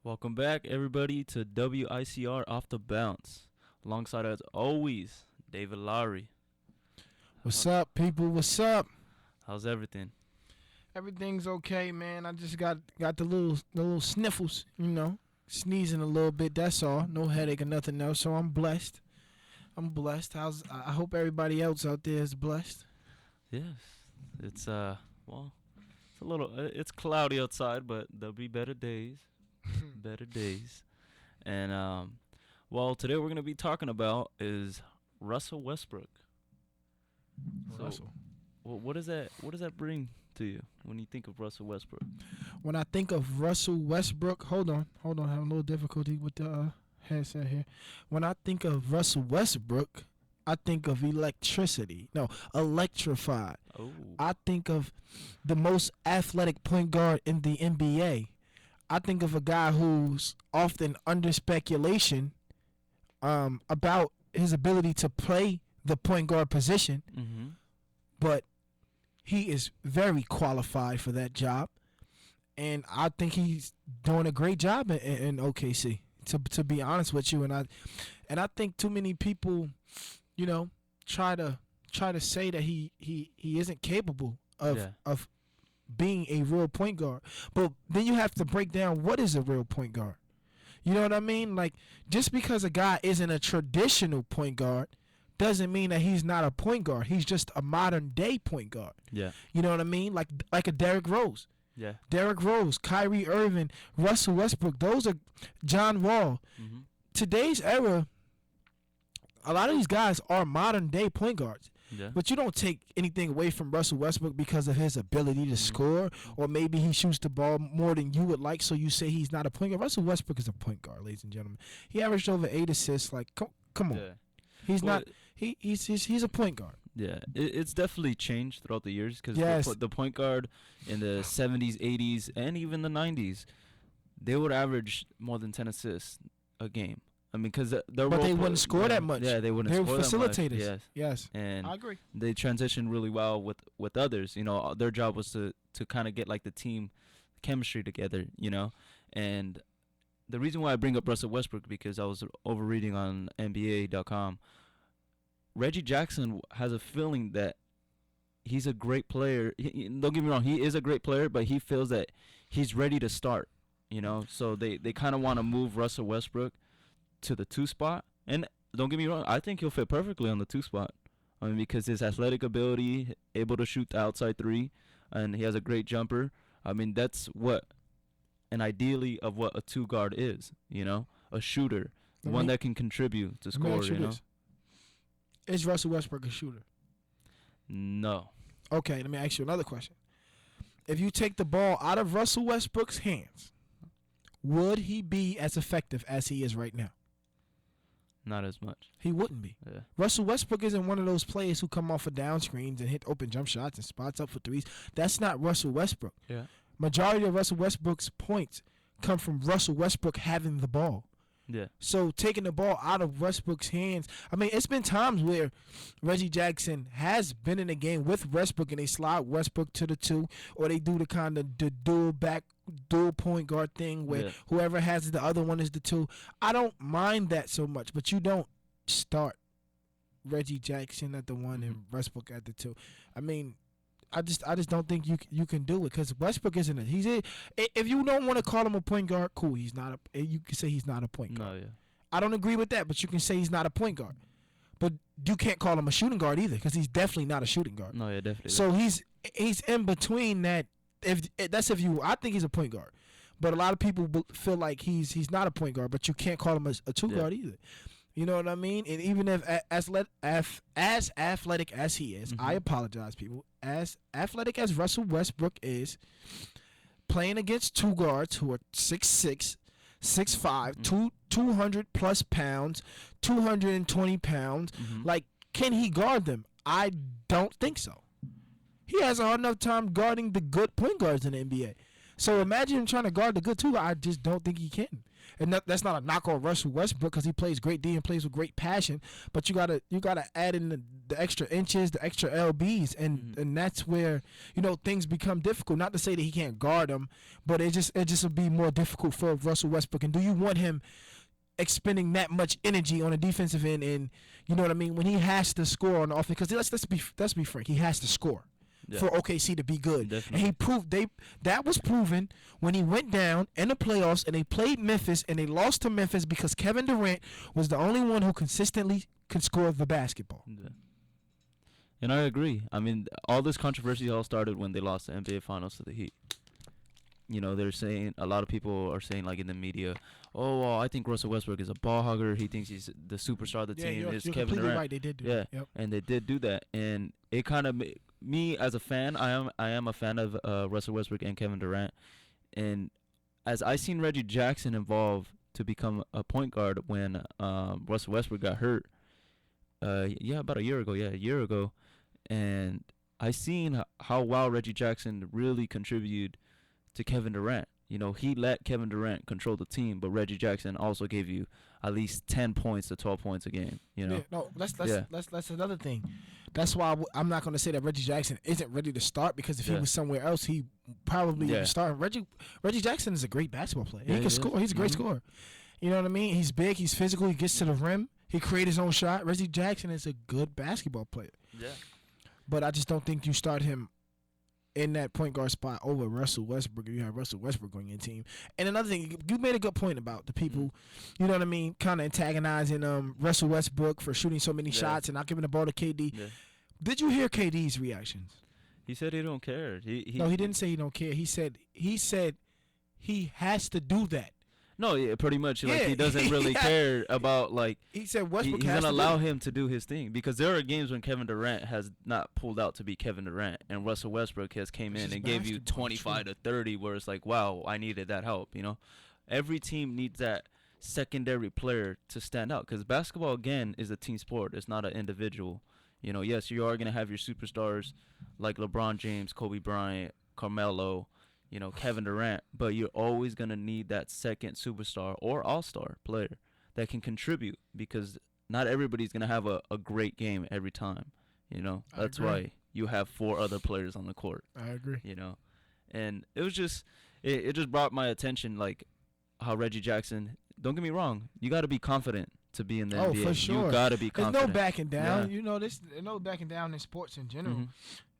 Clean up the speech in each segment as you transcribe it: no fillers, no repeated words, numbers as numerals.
Welcome back, everybody, to WICR Off the Bounce. Alongside, as always, David Laury. What's up, people? What's up? How's everything? Everything's okay, man. I just got the little sniffles, sneezing a little bit. That's all. No headache or nothing else. So I'm blessed. I'm blessed. I hope everybody else out there is blessed. Yes, it's well, it's cloudy outside, but there'll be better days, better days. And well, today we're gonna be talking about is Russell Westbrook. So, Russell. what does that bring to you when you think of Russell Westbrook? When I think of Russell Westbrook, hold on. I have a little difficulty with the headset here. When I think of Russell Westbrook, I think of electricity. No, electrified. Oh, I think of the most athletic point guard in the NBA. I think of a guy who's often under speculation about his ability to play the point guard position, mm-hmm. but he is very qualified for that job, and I think he's doing a great job in OKC. To be honest with you, and I think too many people, try to say that he isn't capable of being a real point guard. But then you have to break down what is a real point guard. You know what I mean? Like, just because a guy isn't a traditional point guard doesn't mean that he's not a point guard. He's just a modern day point guard. Yeah. You know what I mean? Like a Derrick Rose. Yeah. Derrick Rose, Kyrie Irving, Russell Westbrook, those are John Wall. Mm-hmm. Today's era, a lot of these guys are modern day point guards. Yeah. But you don't take anything away from Russell Westbrook because of his ability to score, or maybe he shoots the ball more than you would like, so you say he's not a point guard. Russell Westbrook is a point guard, ladies and gentlemen. He averaged over 8 assists. Like, come on. Yeah. He's Well, not. He's a point guard. Yeah, it's definitely changed throughout the years because Yes. the point guard in the 70s, 80s, and even the 90s, they would average more than 10 assists a game. I mean, because But they wouldn't score that much. Yeah, they wouldn't They were score that much. facilitators. Yes, Yes. and I agree. they transitioned really well with others. Their job was to kind of get like the team chemistry together. And the reason why I bring up Russell Westbrook because I was overreading on NBA.com. Reggie Jackson has a feeling that he's a great player. Don't get me wrong, he is a great player, but he feels that he's ready to start. So they kind of want to move Russell Westbrook to the 2 spot. And don't get me wrong, I think he'll fit perfectly on the 2 spot. I mean, because his athletic ability, able to shoot the outside 3, and he has a great jumper. I mean, that's what an ideally of what a 2 guard is. A shooter, one that can contribute to score. Is Russell Westbrook a shooter? No. Okay, let me ask you another question. If you take the ball out of Russell Westbrook's hands, would he be as effective as he is right now? Not as much. He wouldn't be. Yeah. Russell Westbrook isn't one of those players who come off of down screens and hit open jump shots and spots up for threes. That's not Russell Westbrook. Yeah. Majority of Russell Westbrook's points come from Russell Westbrook having the ball. Yeah. So taking the ball out of Westbrook's hands, I mean, it's been times where Reggie Jackson has been in a game with Westbrook and they slide Westbrook to the 2, or they do the kind of the dual point guard thing where whoever has the other one is the 2. I don't mind that so much, but you don't start Reggie Jackson at the 1 and Westbrook at the 2. I mean, I just don't think you can do it because Westbrook isn't if you don't want to call him a point guard, cool. He's not you can say he's not a point guard. No, yeah. I don't agree with that, but you can say he's not a point guard. But you can't call him a shooting guard either because he's definitely not a shooting guard. No, yeah, definitely. So he's in between that. I think he's a point guard, but a lot of people feel like he's not a point guard. But you can't call him a 2 guard either. You know what I mean? And even if as athletic as he is, I apologize, people. As athletic as Russell Westbrook is, playing against 2 guards who are 6'6", 6'5", 200 plus pounds, 220 pounds, like, can he guard them? I don't think so. He has a hard enough time guarding the good point guards in the NBA. So imagine him trying to guard the good 2. I just don't think he can. And that's not a knock on Russell Westbrook because he plays great D and plays with great passion. But you gotta add in the extra inches, the extra lbs, and that's where things become difficult. Not to say that he can't guard them, but it just will be more difficult for Russell Westbrook. And do you want him expending that much energy on a defensive end? And you know what I mean, when he has to score on the offense? Because let's be frank, he has to score for OKC to be good. Definitely. And he proved that was proven when he went down in the playoffs and they played Memphis and they lost to Memphis because Kevin Durant was the only one who consistently could score the basketball. Yeah. And I agree. I mean, all this controversy all started when they lost the NBA Finals to the Heat. They're saying, a lot of people are saying, like in the media, oh, well, I think Russell Westbrook is a ball hugger. He thinks he's the superstar of the team. You're Kevin completely Durant. right. They did do Yeah, that. Yep. and they did do that, and it kind of me as a fan. I am a fan of Russell Westbrook and Kevin Durant, and as I seen Reggie Jackson involved to become a point guard when Russell Westbrook got hurt. About a year ago, and I seen how well Reggie Jackson really contributed to Kevin Durant. He let Kevin Durant control the team, but Reggie Jackson also gave you at least 10 points to 12 points a game. Yeah, no, that's another thing. That's why I'm not going to say that Reggie Jackson isn't ready to start, because if he was somewhere else, he probably would start. Reggie Jackson is a great basketball player. He can score. He's a great scorer. You know what I mean? He's big. He's physical. He gets to the rim. He creates his own shot. Reggie Jackson is a good basketball player. Yeah. But I just don't think you start him in that point guard spot over Russell Westbrook if you have Russell Westbrook on your team. And another thing, you made a good point about the people, you know what I mean, kind of antagonizing Russell Westbrook for shooting so many shots and not giving the ball to KD. Yeah. Did you hear KD's reactions? He said he don't care. No, he didn't say he don't care. He said he has to do that. No, yeah, pretty much. Like, he doesn't really care about, like, he said Westbrook he's going to allow him to do his thing, because there are games when Kevin Durant has not pulled out to be Kevin Durant, and Russell Westbrook has came in and gave you 25 to 30, where it's like, wow, I needed that help, Every team needs that secondary player to stand out, because basketball, again, is a team sport. It's not an individual. Yes, you are going to have your superstars like LeBron James, Kobe Bryant, Carmelo, Kevin Durant, but you're always going to need that second superstar or all-star player that can contribute, because not everybody's going to have a great game every time, That's why you have 4 other players on the court. I agree. And it was just, it just brought my attention, like, how Reggie Jackson, don't get me wrong, you got to be confident to be in the NBA. Oh, for sure. You got to be confident. There's no backing down. Yeah. There's no backing down in sports in general.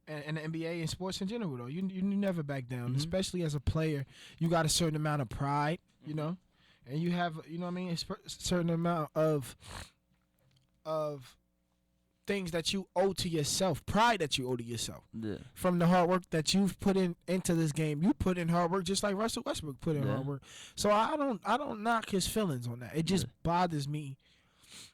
And the NBA and sports in general, though, you never back down, especially as a player. You got a certain amount of pride, and you have, a certain amount of things that you owe to yourself, pride that you owe to yourself. Yeah. From the hard work that you've put into this game, you put in hard work just like Russell Westbrook put in hard work. So I don't knock his feelings on that. It just bothers me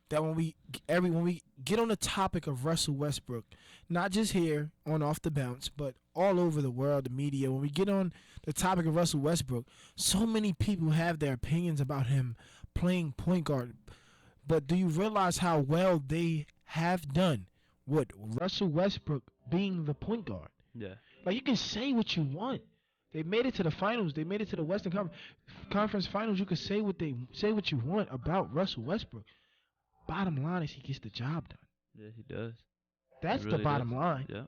that when we get on the topic of Russell Westbrook, not just here on Off the Bounce, but all over the world, the media, when we get on the topic of Russell Westbrook, so many people have their opinions about him playing point guard. But do you realize how well they have done with Russell Westbrook being the point guard? Yeah. Like, you can say what you want. They made it to the finals. They made it to the Western Conference Finals. You can say what you want about Russell Westbrook. Bottom line is he gets the job done. Yeah, he does. That's really the bottom line. Yeah.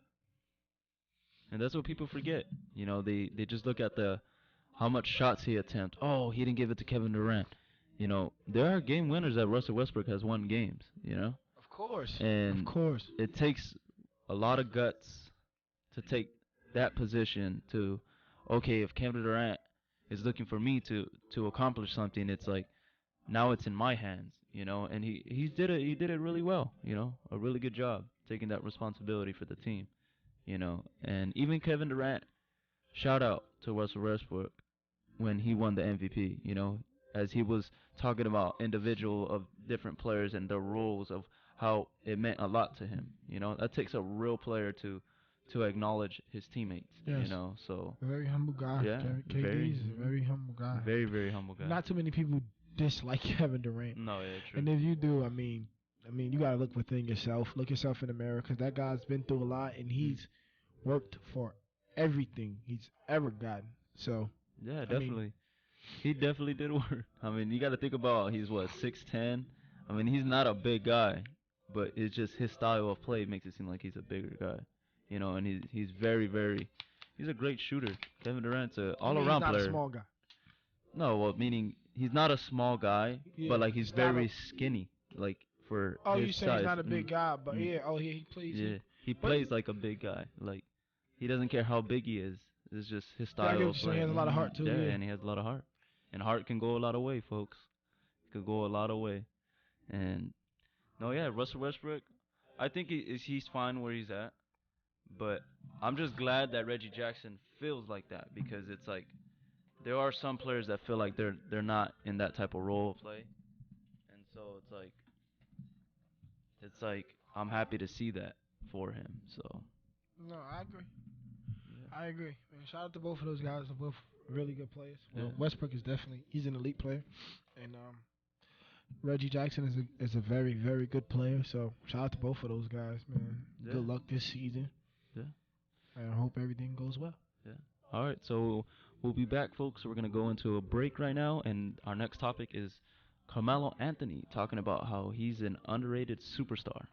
And that's what people forget. They just look at how much shots he attempts. Oh, he didn't give it to Kevin Durant. There are game winners that Russell Westbrook has won games, Of course. And of course. It takes a lot of guts to take that position to, okay, if Kevin Durant is looking for me to accomplish something, it's like, now it's in my hands, and he did it really well, a really good job taking that responsibility for the team, and even Kevin Durant, shout out to Russell Westbrook when he won the MVP, as he was talking about individual of different players and their roles of how it meant a lot to him, that takes a real player to acknowledge his teammates, so. A very humble guy. Yeah. KD is a very humble guy. Very, very humble guy. Not too many people dislike Kevin Durant. No, yeah, true. And if you do, I mean, you gotta look within yourself. Look yourself in the mirror, because that guy's been through a lot, and he's worked for everything he's ever gotten. So yeah, definitely. He definitely did work. I mean, you got to think about he's what 6'10". I mean, he's not a big guy, but it's just his style of play makes it seem like he's a bigger guy. You know, and he's very he's a great shooter. Kevin Durant's a I mean, he's all-around not a player. small guy. No, well, meaning he's not a small guy, Yeah, but like he's he's not a. very skinny, like for Oh, his you saying he's size. not a big guy, but Mm. yeah. Oh, he plays. Yeah, he But plays like a big guy. Like he doesn't care how big he is. It's just his yeah, I get style what of you're saying. He play. has a lot of heart too. Yeah, Yeah. and he has a lot of heart. And heart can go a lot of way, folks. It could go a lot of way. And no, yeah, Russell Westbrook. I think he's fine where he's at. But I'm just glad that Reggie Jackson feels like that because it's like there are some players that feel like they're not in that type of role of play, and so it's like I'm happy to see that for him. So No, I agree. yeah, I agree. Man, shout out to both of those guys. They're both really good players. yeah, Well, Westbrook is definitely he's an elite player, and Reggie Jackson is a very good player. So shout out to both of those guys, man. yeah, Good luck this season, yeah, and I hope everything goes well. yeah. All right, so we'll be back, folks. We're gonna go into a break right now, and our next topic is Carmelo Anthony talking about how he's an underrated superstar.